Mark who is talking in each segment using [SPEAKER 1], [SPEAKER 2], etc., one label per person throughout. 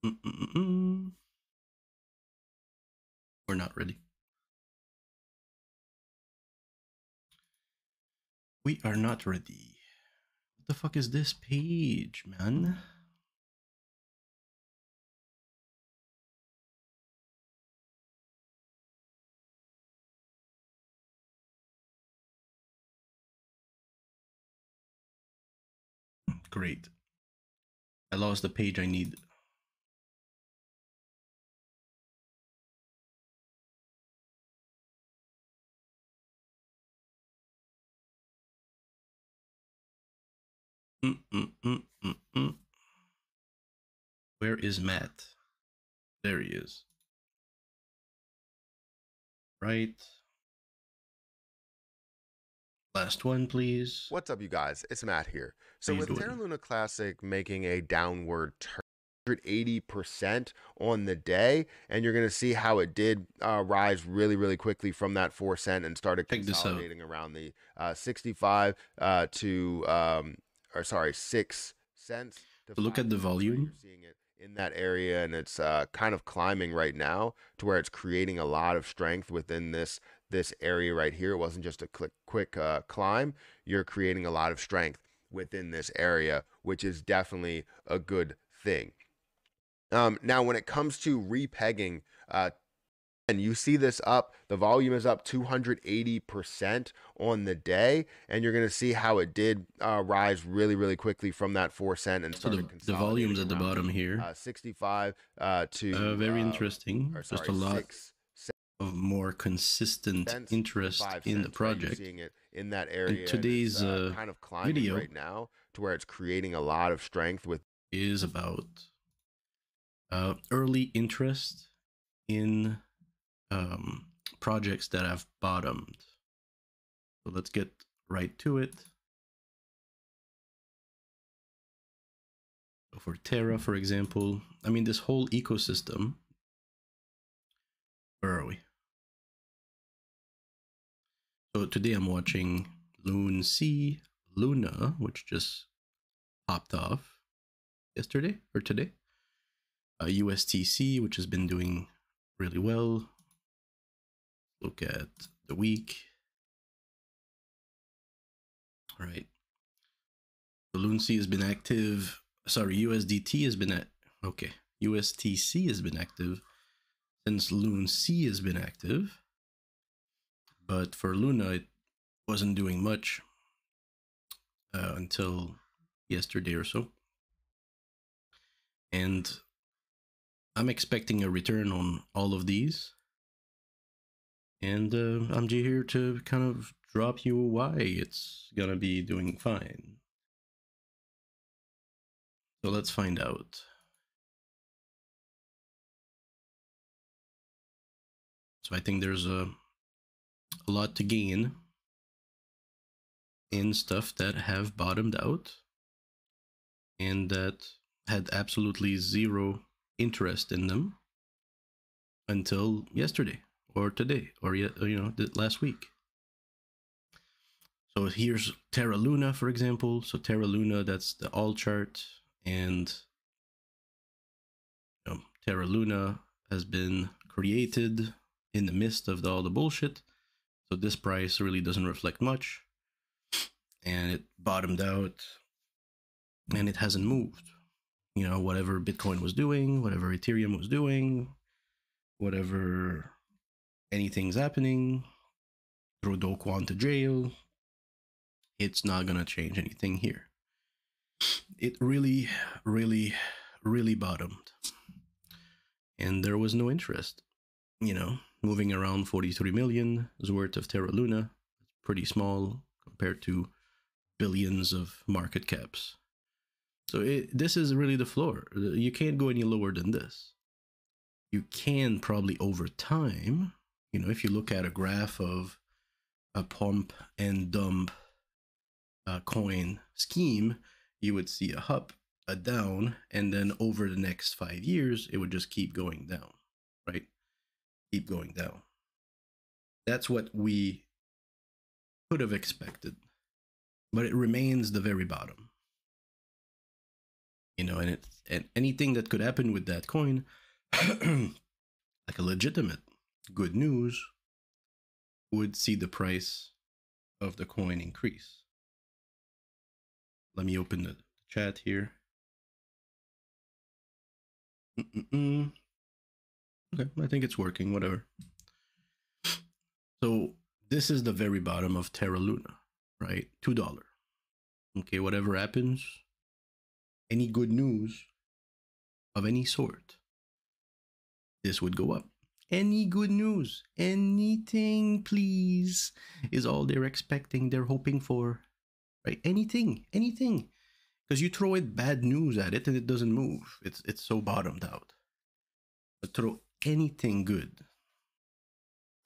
[SPEAKER 1] We're not ready. We are not ready. What the fuck is this page, man? Great. I lost the page I need. Where is Matt? There he is. Right. Last one, please.
[SPEAKER 2] What's up, you guys? It's Matt here. So
[SPEAKER 1] How you
[SPEAKER 2] with
[SPEAKER 1] doing?
[SPEAKER 2] Terra Luna Classic making a downward turn, 180% on the day, and you're going to see how it did rise really quickly from that 4 cent and started
[SPEAKER 1] Check this out.
[SPEAKER 2] consolidating around the 65 to or sorry 6 cents to
[SPEAKER 1] So look at the
[SPEAKER 2] 5 cents. Right?
[SPEAKER 1] volume.
[SPEAKER 2] You're seeing it in that area, and it's kind of climbing right now to where it's creating a lot of strength within this area right here. It wasn't just a quick climb. You're creating a lot of strength within this area, which is definitely a good thing. Now, when it comes to repegging, and you see this up, the volume is up 280% on the day, and you're going to see how it did rise really quickly from that 4 cent and started
[SPEAKER 1] the volume's at the bottom here.
[SPEAKER 2] 65 to
[SPEAKER 1] very interesting.
[SPEAKER 2] or sorry,
[SPEAKER 1] Just a lot
[SPEAKER 2] 6
[SPEAKER 1] of more consistent interest in the project.
[SPEAKER 2] Seeing it in that area.
[SPEAKER 1] And today's
[SPEAKER 2] kind of climbing
[SPEAKER 1] video
[SPEAKER 2] right now to where it's creating a lot of strength with
[SPEAKER 1] is about early interest in projects that have bottomed. So let's get right to it. So for Terra, for example, I mean, this whole ecosystem. Where are we? So today I'm watching Luna, which just popped off yesterday or today. USTC, which has been doing really well. Look at the week. All right. So LUNC has been active. Sorry, USDT has been okay. USTC has been active since LUNC has been active. But for Luna, it wasn't doing much until yesterday or so. And I'm expecting a return on all of these. And I'm here to kind of drop you why it's gonna be doing fine. So let's find out. So I think there's a lot to gain in stuff that have bottomed out and that had absolutely zero interest in them until yesterday or today or last week. So here's Terra Luna, for example. So Terra Luna, that's the all chart, and Terra Luna has been created in the midst of all the bullshit. So this price really doesn't reflect much, and it bottomed out, and it hasn't moved. You know, whatever Bitcoin was doing, whatever Ethereum was doing, whatever anything's happening, throw Do Kwon to jail, it's not gonna change anything here. It really bottomed, and there was no interest. You know, moving around 43 million is worth of Terra Luna. It's pretty small compared to billions of market caps. So this is really the floor. You can't go any lower than this. You can probably over time, you know, if you look at a graph of a pump and dump coin scheme, you would see a up, a down, and then over the next 5 years, it would just keep going down, right? Keep going down. That's what we could have expected, but it remains the very bottom. And anything that could happen with that coin, like a legitimate good news, would see the price of the coin increase. Let me open the chat here. Mm-mm-mm. Okay, I think it's working, whatever. So this is the very bottom of Terra Luna, right? $2. Okay, whatever happens, any good news of any sort, this would go up. Any good news, anything, please, is all they're expecting, they're hoping for, right? Anything. Because you throw it bad news at it and it doesn't move. It's so bottomed out. But throw anything good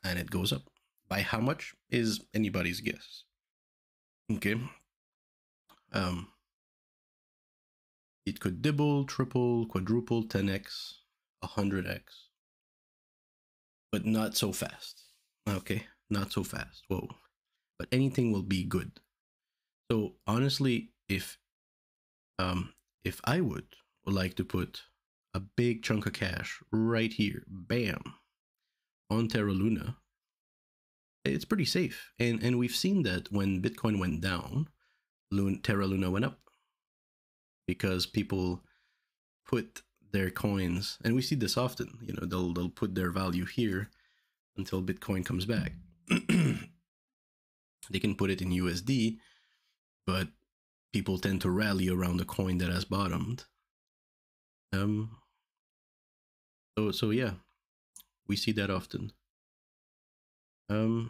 [SPEAKER 1] and it goes up. By how much is anybody's guess. Okay. Um, it could double, triple, quadruple, 10x, 100x, but not so fast. Okay, not so fast. Whoa. But anything will be good. So honestly, if I would like to put a big chunk of cash right here, bam, on Terra Luna, it's pretty safe. And we've seen that when Bitcoin went down, Terra Luna went up because people put their coins, and we see this often. They'll put their value here until Bitcoin comes back. They can put it in USD, but people tend to rally around a coin that has bottomed. So yeah, we see that often. So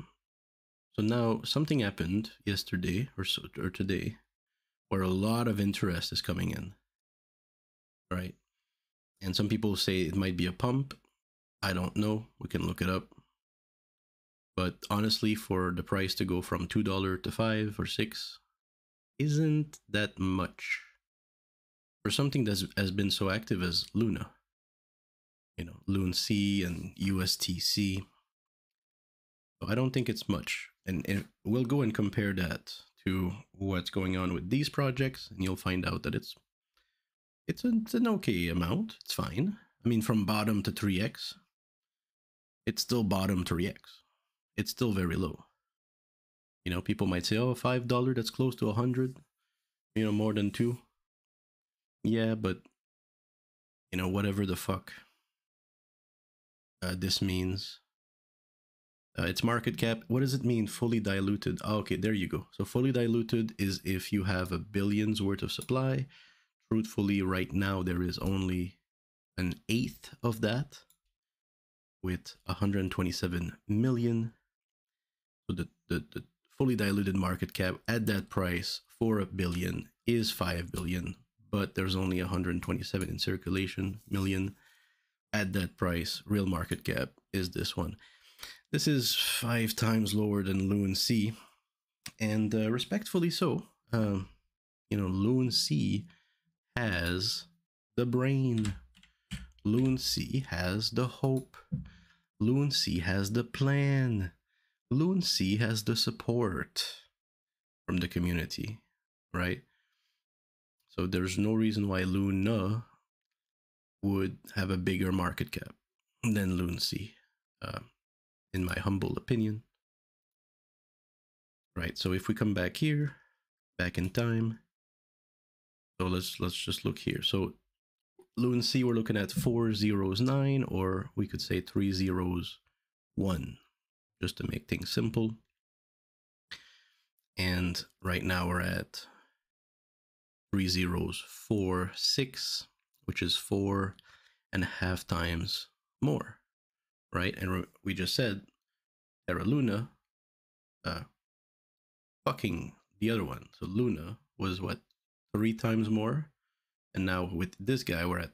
[SPEAKER 1] now something happened yesterday or today where a lot of interest is coming in, right? And some people say it might be a pump. I don't know. We can look it up. But honestly, for the price to go from $2 to $5 or $6 isn't that much for something that has been so active as Luna. LUNC and USTC. So I don't think it's much. And we'll go and compare that to what's going on with these projects, and you'll find out that it's an okay amount. It's fine. I mean, from bottom to 3x, it's still bottom 3x. It's still very low. People might say, oh, $5, that's close to 100, more than 2. Yeah, but, whatever the fuck this means. Its market cap, what does it mean, fully diluted? Oh, okay, there you go. So fully diluted is if you have a billions worth of supply. Truthfully, right now, there is only an eighth of that with 127 million. So the fully diluted market cap at that price for a billion is 5 billion, but there's only 127 in circulation million. At that price, real market cap is this one. This is 5 times lower than LUNC, and respectfully so. LUNC has the brain. LUNC has the hope. LUNC has the plan. LUNC has the support from the community, right? So there's no reason why Luna would have a bigger market cap than LUNC, in my humble opinion. Right, so if we come back here, back in time, so let's just look here. So LUNC, we're looking at 409, or we could say 301, just to make things simple. And right now we're at 3046, which is 4.5 times more, right? And we just said Terra Luna, fucking the other one. So Luna was what, 3 times more, and now with this guy we're at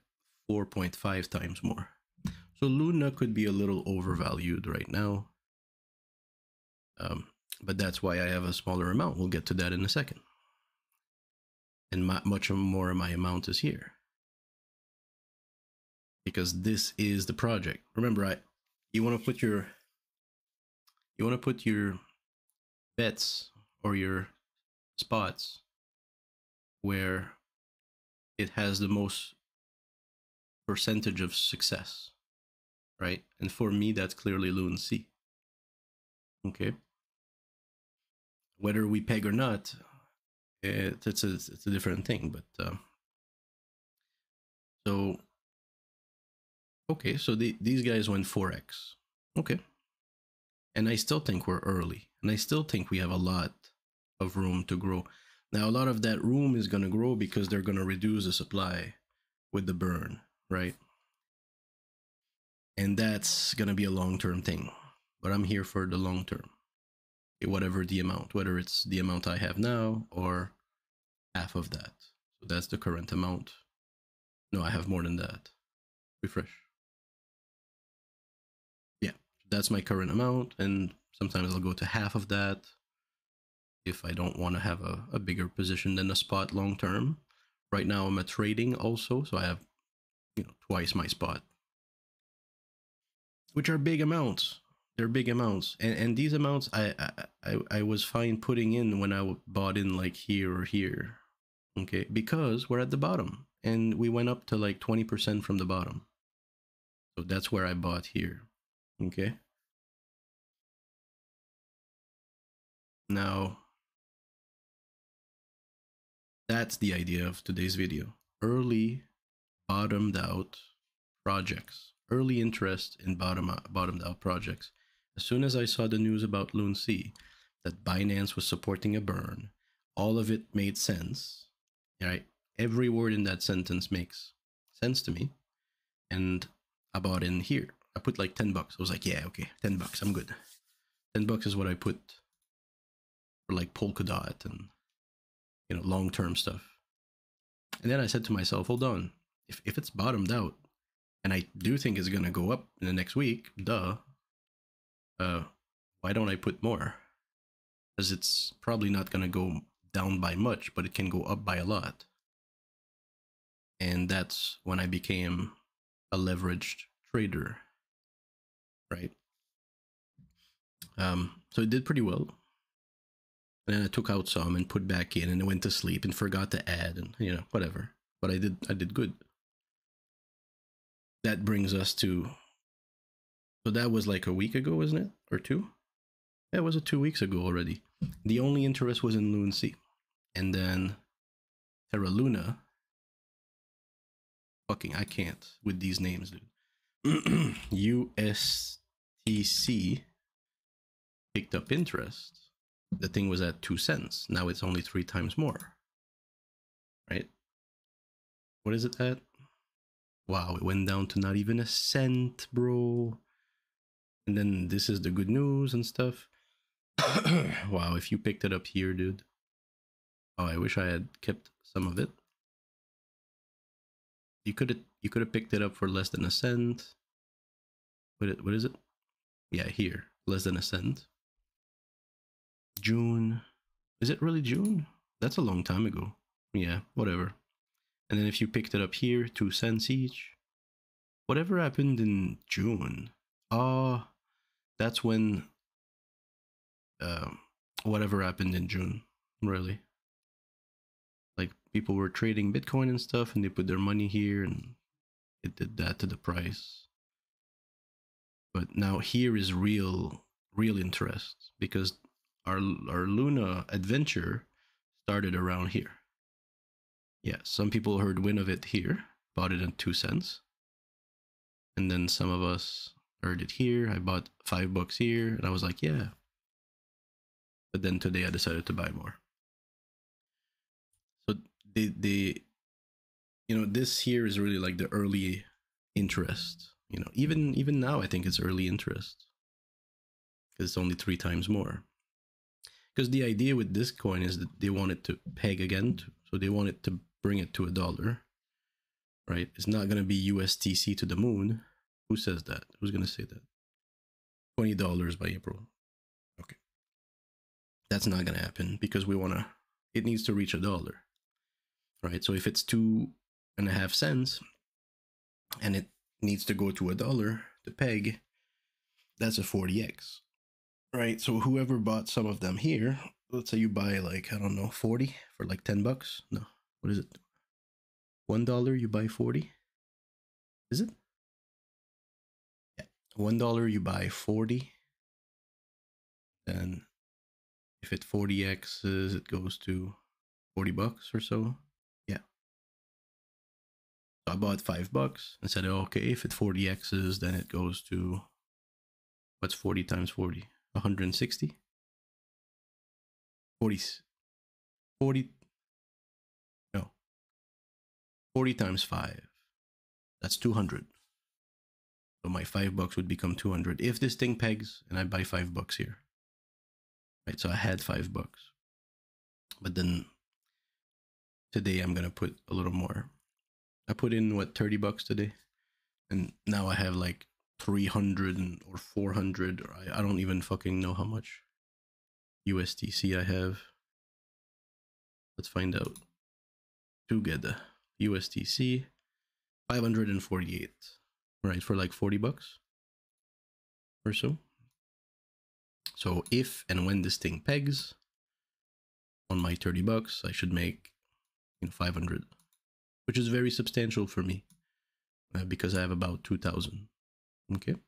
[SPEAKER 1] 4.5 times more. So Luna could be a little overvalued right now, but that's why I have a smaller amount. We'll get to that in a second. And much more of my amount is here because this is the project. Remember, you want to put your bets or your spots where it has the most percentage of success, right? And for me, that's clearly Loon C. Okay, whether we peg or not, it's a different thing. But so okay, so these guys went 4x. Okay, and I still think we're early, and I still think we have a lot of room to grow. Now, a lot of that room is going to grow because they're going to reduce the supply with the burn, right? And that's going to be a long-term thing. But I'm here for the long term. Whatever the amount, whether it's the amount I have now or half of that. So that's the current amount. No, I have more than that. Refresh. Yeah, that's my current amount, and sometimes I'll go to half of that if I don't want to have a bigger position than a spot long term. Right now I'm at trading also, so I have twice my spot, which are big amounts. They're big amounts, and these amounts I was fine putting in when I bought in like here or here, okay, because we're at the bottom and we went up to like 20% from the bottom, so that's where I bought here, okay. Now that's the idea of today's video: early bottomed out projects, early interest in bottomed out projects. As soon as I saw the news about Loon C, that Binance was supporting a burn, all of it made sense. Right? Every word in that sentence makes sense to me. And I bought in here. I put like $10. I was like, yeah, okay, $10, I'm good. $10 is what I put for like Polkadot and long-term stuff. And then I said to myself, hold on, if it's bottomed out, and I do think it's gonna go up in the next week, duh. Why don't I put more? Because it's probably not gonna go down by much, but it can go up by a lot. And that's when I became a leveraged trader, right? So it did pretty well. And then I took out some and put back in, and I went to sleep and forgot to add, and whatever. But I did good. That brings us to, so that was like a week ago, isn't it? Or two? Yeah, it was 2 weeks ago already. The only interest was in Loon C. And then Terra Luna. Fucking, I can't with these names, dude. USTC picked up interest. The thing was at 2 cents. Now it's only 3 times more. Right? What is it at? Wow, it went down to not even a cent, bro. And then this is the good news and stuff. Wow, if you picked it up here, dude. Oh, I wish I had kept some of it. You could have picked it up for less than a cent. What is it? Yeah, here, less than a cent. June. Is it really June? That's a long time ago. Yeah, whatever. And then if you picked it up here, 2 cents each. Whatever happened in June? Oh, that's when whatever happened in June, really. Like people were trading Bitcoin and stuff, and they put their money here, and it did that to the price. But now here is real interest, because our Luna adventure started around here. Yeah, some people heard wind of it here, bought it at 2 cents, and then some of us heard it here. I bought $5 here, and I was like, yeah. But then today I decided to buy more. So the this here is really like the early interest. Even now I think it's early interest because it's only 3 times more. Because the idea with this coin is that they want it to peg again, so they want it to bring it to $1, right? It's not gonna be USTC to the moon. Who says that? Who's gonna say that? $20 by April. Okay, that's not gonna happen because it needs to reach $1, right? So if it's 2.5 cents and it needs to go to $1 to peg, that's a 40x, right? So whoever bought some of them here, let's say you buy like, I don't know, 40 for like $10. No, what is it? $1 you buy 40. Is it? Yeah. $1 you buy 40. Then if it 40x's, it goes to $40 or so. Yeah. So I bought $5 and said, okay, if it 40x's, then it goes to, what's 40 times 40? 160? 40, 40, no, 40 times 5. That's 200. So my $5 would become 200 if this thing pegs and I buy $5 here. Right, so I had $5. But then today I'm gonna put a little more. I put in what, $30 today, and now I have like 300 or 400. Or I don't even fucking know how much USDC I have. Let's find out together. USDC 548, right, for like $40 or so. So if and when this thing pegs on my $30, I should make 500, which is very substantial for me because I have about 2,000. Okay, so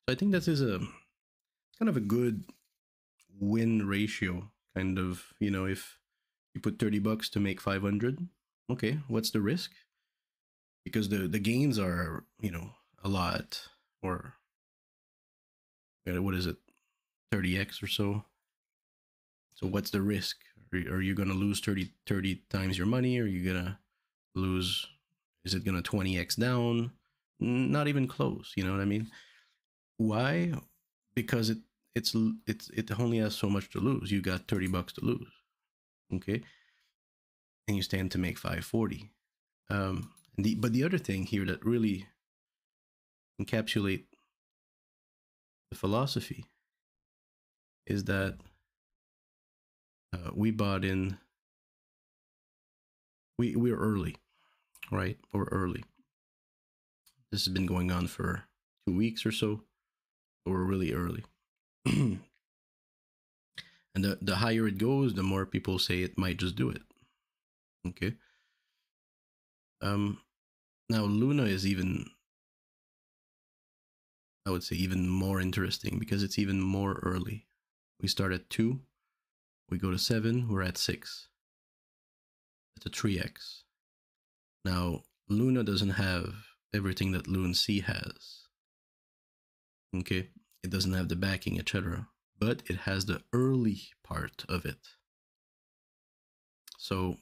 [SPEAKER 1] I think that is a kind of a good win ratio. Kind of, if you put $30 to make 500, okay, what's the risk? Because the gains are a lot, or what is it, 30x or so. So what's the risk? Are you gonna lose 30 times your money? Or are you gonna lose, is it gonna 20x down? Not even close, you know what I mean? Why? Because it only has so much to lose. You got $30 to lose, okay, and you stand to make 540. But the other thing here that really encapsulate the philosophy is that we bought in. We're early, right? We're early. This has been going on for 2 weeks or so. So we're really early. And the higher it goes, the more people say it might just do it. Okay. Now Luna is even, I would say, even more interesting because it's even more early. We start at 2, we go to 7, we're at 6. It's a 3x. Now Luna doesn't have everything that Loon C has. Okay, it doesn't have the backing, etc., but it has the early part of it. So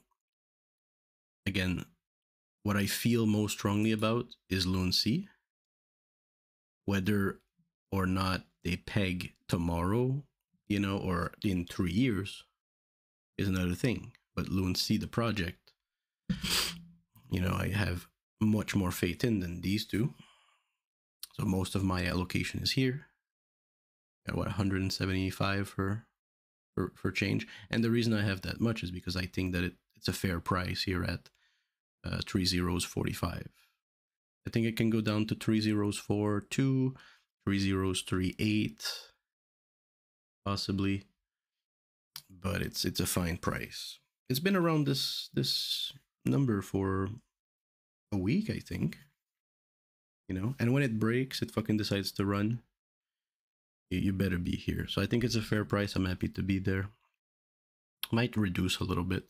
[SPEAKER 1] again, what I feel most strongly about is Loon C. Whether or not they peg tomorrow, or in 3 years, is another thing. But Loon C, the project, I have much more faith in than these two. So most of my allocation is here. Got what, 175 for change. And the reason I have that much is because I think that it's a fair price here at 3 zeros 45. I think it can go down to 3 zeros 42, 3 zeros 38, possibly. But it's a fine price. It's been around this number for a week, I think. And when it breaks, it fucking decides to run. You better be here. So I think it's a fair price. I'm happy to be there. Might reduce a little bit.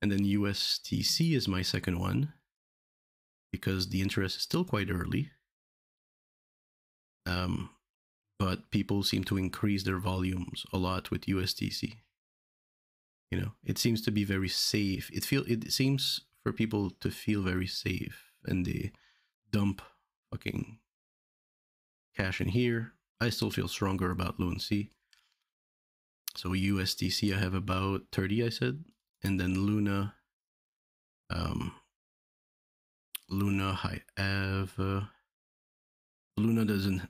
[SPEAKER 1] And then USTC is my second one because the interest is still quite early. But people seem to increase their volumes a lot with USTC. It seems to be very safe. It seems for people to feel very safe, and they dump fucking cash in here. I still feel stronger about Loon C. So USDC I have about 30, I said, and then Luna. Luna I have. Luna doesn't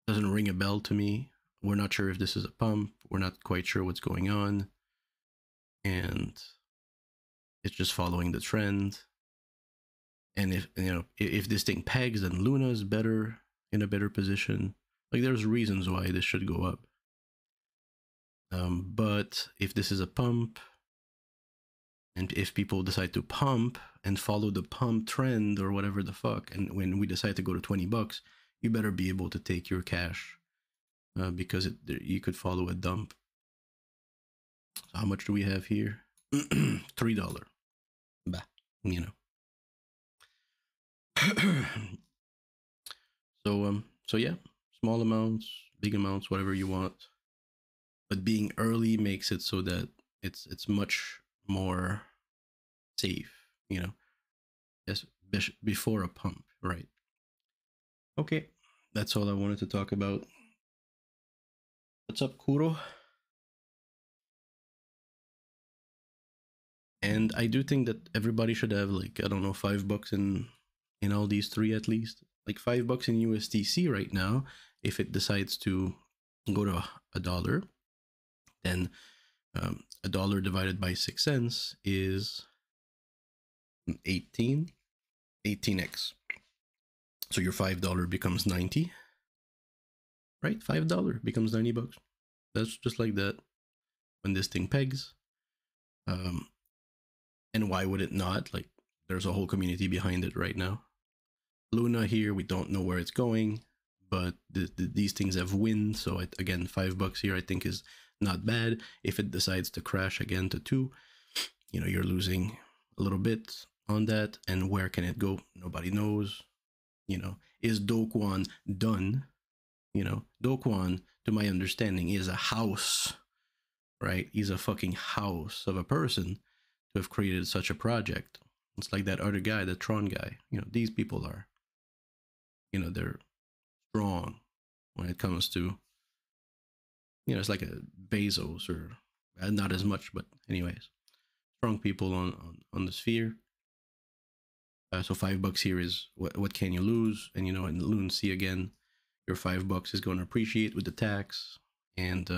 [SPEAKER 1] ring a bell to me. We're not sure if this is a pump. We're not quite sure what's going on, and it's just following the trend. And if this thing pegs, then Luna is in a better position. Like, there's reasons why this should go up. But if this is a pump And if people decide to pump and follow the pump trend or whatever the fuck, and when we decide to go to $20, you better be able to take your cash, because you could follow a dump. So how much do we have here? $3. Bah, you know. So yeah, small amounts, big amounts, whatever you want. But being early makes it so that it's much more safe, you know. Yes, before a pump, right? Okay, that's all I wanted to talk about. What's up, Kuro? And I do think that everybody should have, like, I don't know, $5 in all these three at least. Like $5 in USDC right now. If it decides to go to a dollar, then a dollar divided by 6 cents is 18x. So your $5 becomes 90, right? $5 becomes $90. That's just like that when this thing pegs. Um, and why would it not? Like, there's a whole community behind it right now. Luna here, we don't know where it's going, but these things have wind. So again, $5 here I think is not bad. If it decides to crash again to 2, you know, you're losing a little bit on that. And where can it go? Nobody knows. You know, is Do Kwon done? You know, Do Kwon, to my understanding, is a house, right? He's a fucking house of a person to have created such a project. It's like that other guy, the Tron guy. You know, these people are, you know, they're strong when it comes to, you know, it's like a Bezos, or not as much, but anyways, strong people on the sphere. So $5 here is what can you lose? And you know, in Loon C again, your $5 is going to appreciate with the tax, and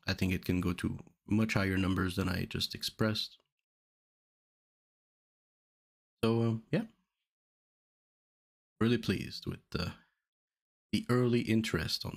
[SPEAKER 1] I think it can go to much higher numbers than I just expressed. So yeah, really pleased with the early interest on